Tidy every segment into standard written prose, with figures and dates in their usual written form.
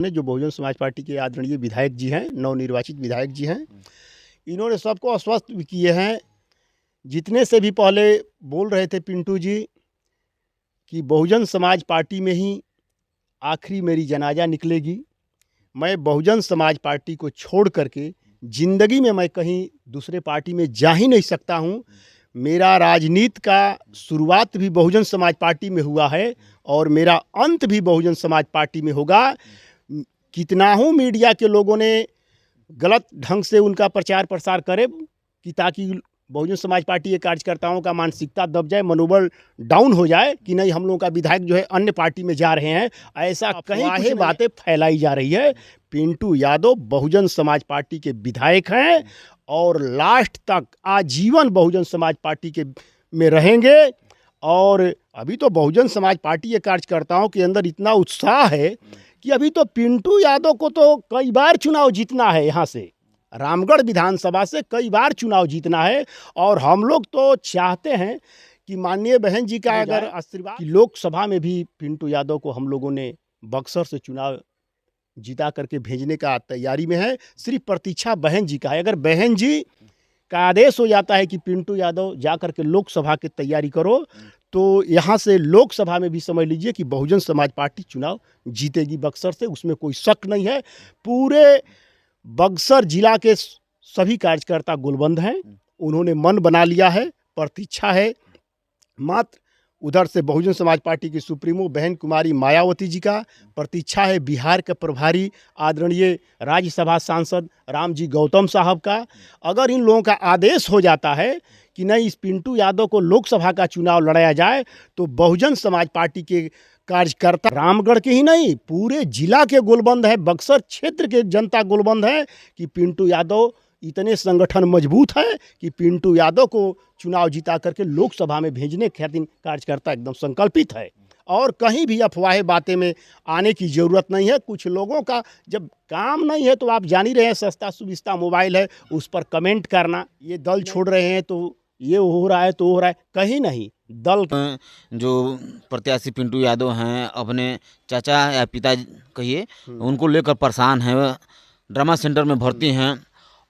ने जो बहुजन समाज पार्टी के आदरणीय विधायक जी हैं, नवनिर्वाचित विधायक जी हैं, इन्होंने सबको आश्वस्त भी किए हैं। जितने से भी पहले बोल रहे थे पिंटू जी कि बहुजन समाज पार्टी में ही आखिरी मेरी जनाजा निकलेगी, मैं बहुजन समाज पार्टी को छोड़ करके ज़िंदगी में मैं कहीं दूसरे पार्टी में जा ही नहीं सकता हूँ। मेरा राजनीति का शुरुआत भी बहुजन समाज पार्टी में हुआ है और मेरा अंत भी बहुजन समाज पार्टी में होगा। कितना हूँ मीडिया के लोगों ने गलत ढंग से उनका प्रचार प्रसार करे कि ताकि बहुजन समाज पार्टी के कार्यकर्ताओं का मानसिकता दब जाए, मनोबल डाउन हो जाए कि नहीं हम लोगों का विधायक जो है अन्य पार्टी में जा रहे हैं। ऐसा कई बातें फैलाई जा रही है। पिंटू यादव बहुजन समाज पार्टी के विधायक हैं और लास्ट तक आजीवन बहुजन समाज पार्टी के में रहेंगे। और अभी तो बहुजन समाज पार्टी के कार्यकर्ताओं के अंदर इतना उत्साह है कि अभी तो पिंटू यादव को तो कई बार चुनाव जीतना है, यहाँ से रामगढ़ विधानसभा से कई बार चुनाव जीतना है। और हम लोग तो चाहते हैं कि माननीय बहन जी का अगर आशीर्वाद, लोकसभा में भी पिंटू यादव को हम लोगों ने बक्सर से चुनाव जीता करके भेजने का तैयारी में है। सिर्फ प्रतीक्षा बहन जी का है। अगर बहन जी का आदेश हो जाता है कि पिंटू यादव जा करके लोकसभा की तैयारी करो, तो यहाँ से लोकसभा में भी समझ लीजिए कि बहुजन समाज पार्टी चुनाव जीतेगी बक्सर से, उसमें कोई शक नहीं है। पूरे बक्सर जिला के सभी कार्यकर्ता गुलबंद हैं, उन्होंने मन बना लिया है, प्रतीक्षा है मात्र उधर से बहुजन समाज पार्टी की सुप्रीमो बहन कुमारी मायावती जी का, प्रतीक्षा है बिहार के प्रभारी आदरणीय राज्यसभा सांसद रामजी गौतम साहब का। अगर इन लोगों का आदेश हो जाता है कि नहीं इस पिंटू यादव को लोकसभा का चुनाव लड़ाया जाए, तो बहुजन समाज पार्टी के कार्यकर्ता रामगढ़ के ही नहीं पूरे जिला के गुलबंद है, बक्सर क्षेत्र के जनता गुलबंद है कि पिंटू यादव इतने संगठन मजबूत है कि पिंटू यादव को चुनाव जिता करके लोकसभा में भेजने के खातिर कार्यकर्ता एकदम संकल्पित है। और कहीं भी अफवाहें बातें में आने की ज़रूरत नहीं है। कुछ लोगों का जब काम नहीं है तो आप जान ही रहे हैं, सस्ता सुविस्ता मोबाइल है, उस पर कमेंट करना, ये दल छोड़ रहे हैं तो ये हो रहा है तो हो रहा है, कहीं नहीं। दल जो प्रत्याशी पिंटू यादव हैं अपने चाचा या पिता कहिए उनको लेकर परेशान हैं, ड्रामा सेंटर में भर्ती हैं।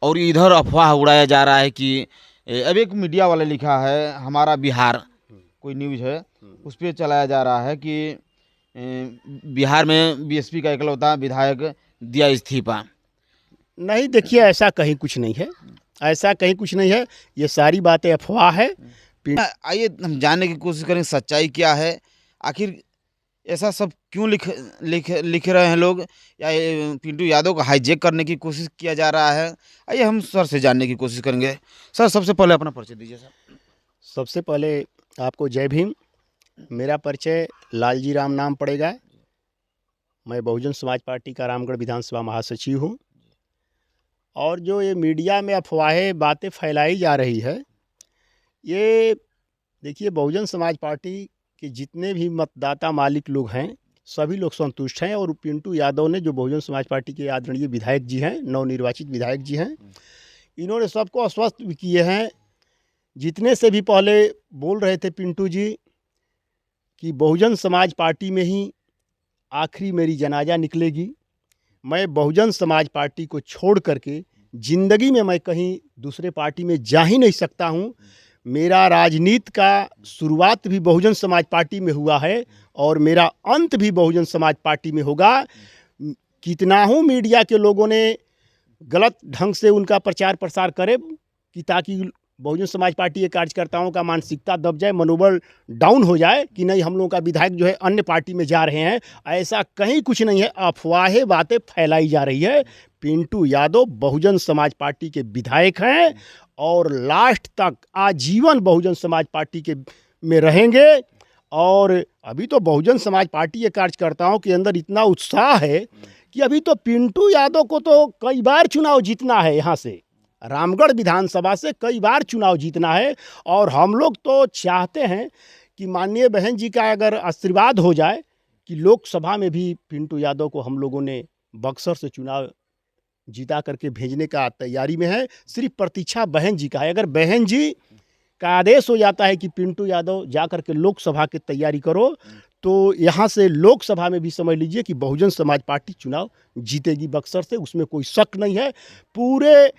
और इधर अफवाह उड़ाया जा रहा है कि अब एक मीडिया वाले लिखा है, हमारा बिहार कोई न्यूज़ है, उस पर चलाया जा रहा है कि बिहार में बीएसपी का इकलौता विधायक दिया इस्तीफा। नहीं, देखिए ऐसा कहीं कुछ नहीं है, ऐसा कहीं कुछ नहीं है, ये सारी बातें अफवाह है। आइए हम जानने की कोशिश करें सच्चाई क्या है, आखिर ऐसा सब क्यों लिख रहे हैं लोग, या पिंटू यादव को हाईजैक करने की कोशिश किया जा रहा है। आइए हम सर से जानने की कोशिश करेंगे। सर सबसे पहले अपना परिचय दीजिए। सर सबसे पहले आपको जय भीम। मेरा परिचय लालजी राम नाम पड़ेगा। मैं बहुजन समाज पार्टी का रामगढ़ विधानसभा महासचिव हूँ। और जो ये मीडिया में अफवाहें बातें फैलाई जा रही है, ये देखिए बहुजन समाज पार्टी कि जितने भी मतदाता मालिक लोग हैं सभी लोग संतुष्ट हैं। और पिंटू यादव ने जो बहुजन समाज पार्टी के आदरणीय विधायक जी हैं, नवनिर्वाचित विधायक जी हैं, इन्होंने सबको आश्वस्त भी किए हैं। जितने से भी पहले बोल रहे थे पिंटू जी कि बहुजन समाज पार्टी में ही आखिरी मेरी जनाजा निकलेगी, मैं बहुजन समाज पार्टी को छोड़ करके ज़िंदगी में मैं कहीं दूसरे पार्टी में जा ही नहीं सकता हूँ। मेरा राजनीति का शुरुआत भी बहुजन समाज पार्टी में हुआ है और मेरा अंत भी बहुजन समाज पार्टी में होगा। कितना हूँ मीडिया के लोगों ने गलत ढंग से उनका प्रचार प्रसार करे कि ताकि बहुजन समाज पार्टी के कार्यकर्ताओं का मानसिकता दब जाए, मनोबल डाउन हो जाए कि नहीं हम लोगों का विधायक जो है अन्य पार्टी में जा रहे हैं। ऐसा कहीं कुछ नहीं है, अफवाहें बातें फैलाई जा रही है। पिंटू यादव बहुजन समाज पार्टी के विधायक हैं और लास्ट तक आजीवन बहुजन समाज पार्टी के में रहेंगे। और अभी तो बहुजन समाज पार्टी के कार्यकर्ताओं के अंदर इतना उत्साह है कि अभी तो पिंटू यादव को तो कई बार चुनाव जीतना है, यहाँ से रामगढ़ विधानसभा से कई बार चुनाव जीतना है। और हम लोग तो चाहते हैं कि माननीय बहन जी का अगर आशीर्वाद हो जाए कि लोकसभा में भी पिंटू यादव को हम लोगों ने बक्सर से चुनाव जीता करके भेजने का तैयारी में है। सिर्फ प्रतीक्षा बहन जी का है। अगर बहन जी का आदेश हो जाता है कि पिंटू यादव जा कर के लोकसभा की तैयारी करो, तो यहाँ से लोकसभा में भी समझ लीजिए कि बहुजन समाज पार्टी चुनाव जीतेगी बक्सर से, उसमें कोई शक नहीं है। पूरे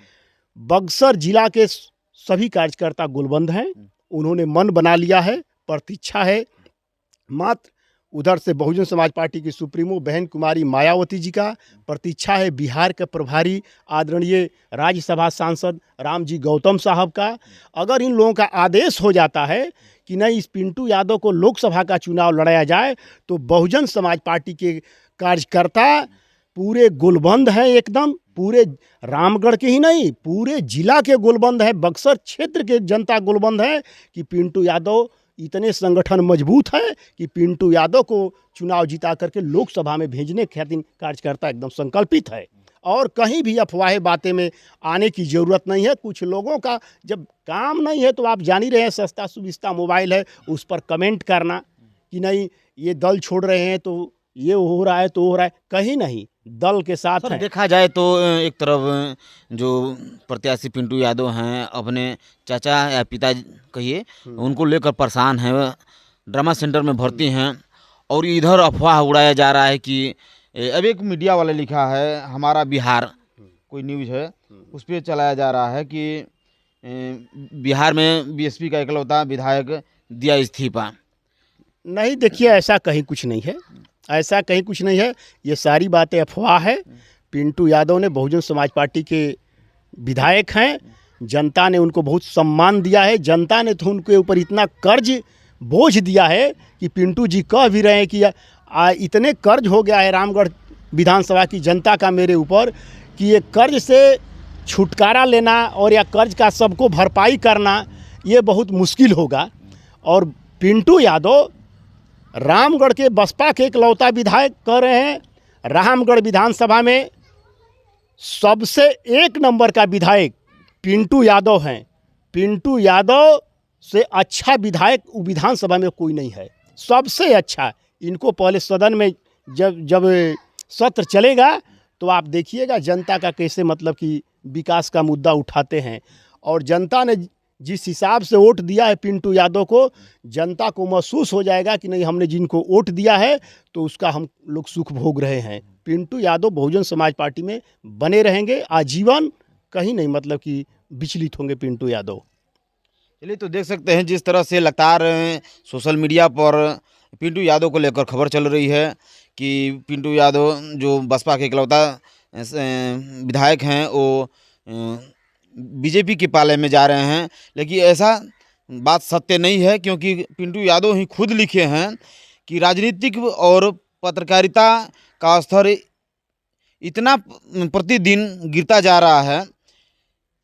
बक्सर जिला के सभी कार्यकर्ता गुलबंद हैं, उन्होंने मन बना लिया है, प्रतीक्षा है मात्र उधर से बहुजन समाज पार्टी की सुप्रीमो बहन कुमारी मायावती जी का, प्रतीक्षा है बिहार के प्रभारी आदरणीय राज्यसभा सांसद रामजी गौतम साहब का। अगर इन लोगों का आदेश हो जाता है कि नहीं इस पिंटू यादव को लोकसभा का चुनाव लड़ाया जाए, तो बहुजन समाज पार्टी के कार्यकर्ता पूरे गुलबंद हैं एकदम, पूरे रामगढ़ के ही नहीं पूरे जिला के गुलबंद है, बक्सर क्षेत्र के जनता गुलबंद है कि पिंटू यादव इतने संगठन मजबूत है कि पिंटू यादव को चुनाव जिता करके लोकसभा में भेजने के खातिर कार्यकर्ता एकदम संकल्पित है। और कहीं भी अफवाहें बातें में आने की ज़रूरत नहीं है। कुछ लोगों का जब काम नहीं है तो आप जान ही रहे हैं, सस्ता सुविस्ता मोबाइल है, उस पर कमेंट करना कि नहीं ये दल छोड़ रहे हैं तो ये हो रहा है तो हो रहा है, कहीं नहीं, दल के साथ सर है। देखा जाए तो एक तरफ जो प्रत्याशी पिंटू यादव हैं अपने चाचा या पिता कहिए उनको लेकर परेशान हैं, ड्रामा सेंटर में भर्ती हैं, और इधर अफवाह उड़ाया जा रहा है कि अब एक मीडिया वाले लिखा है हमारा बिहार कोई न्यूज़ है उस पर चलाया जा रहा है कि बिहार में बीएसपी का इकलौता विधायक दिया इस्तीफा। नहीं देखिए, ऐसा कहीं कुछ नहीं है, ऐसा कहीं कुछ नहीं है, ये सारी बातें अफवाह है। पिंटू यादव ने बहुजन समाज पार्टी के विधायक हैं, जनता ने उनको बहुत सम्मान दिया है, जनता ने तो उनके ऊपर इतना कर्ज बोझ दिया है कि पिंटू जी कह भी रहे हैं कि इतने कर्ज हो गया है रामगढ़ विधानसभा की जनता का मेरे ऊपर कि ये कर्ज से छुटकारा लेना और या कर्ज का सबको भरपाई करना ये बहुत मुश्किल होगा। और पिंटू यादव रामगढ़ के बसपा के इकलौता विधायक कह रहे हैं, रामगढ़ विधानसभा में सबसे एक नंबर का विधायक पिंटू यादव हैं। पिंटू यादव से अच्छा विधायक विधानसभा में कोई नहीं है, सबसे अच्छा। इनको पहले सदन में जब सत्र चलेगा तो आप देखिएगा जनता का कैसे मतलब कि विकास का मुद्दा उठाते हैं। और जनता ने जिस हिसाब से वोट दिया है पिंटू यादव को, जनता को महसूस हो जाएगा कि नहीं हमने जिनको वोट दिया है तो उसका हम लोग सुख भोग रहे हैं। पिंटू यादव बहुजन समाज पार्टी में बने रहेंगे आजीवन, कहीं नहीं मतलब कि विचलित होंगे पिंटू यादव। चलिए, तो देख सकते हैं जिस तरह से लगातार सोशल मीडिया पर पिंटू यादव को लेकर खबर चल रही है कि पिंटू यादव जो बसपा के इकलौता विधायक हैं वो बीजेपी के पाले में जा रहे हैं, लेकिन ऐसा बात सत्य नहीं है, क्योंकि पिंटू यादव ही खुद लिखे हैं कि राजनीतिक और पत्रकारिता का स्तर इतना प्रतिदिन गिरता जा रहा है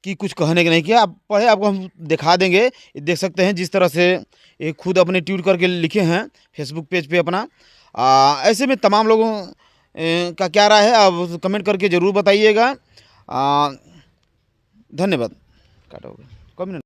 कि कुछ कहने के नहीं किया। आप पढ़े, आपको हम दिखा देंगे, देख सकते हैं जिस तरह से ये खुद अपने ट्वीट करके लिखे हैं फेसबुक पेज पे अपना। ऐसे में तमाम लोगों का क्या राय है आप कमेंट करके ज़रूर बताइएगा। धन्यवाद। काटा होगा कम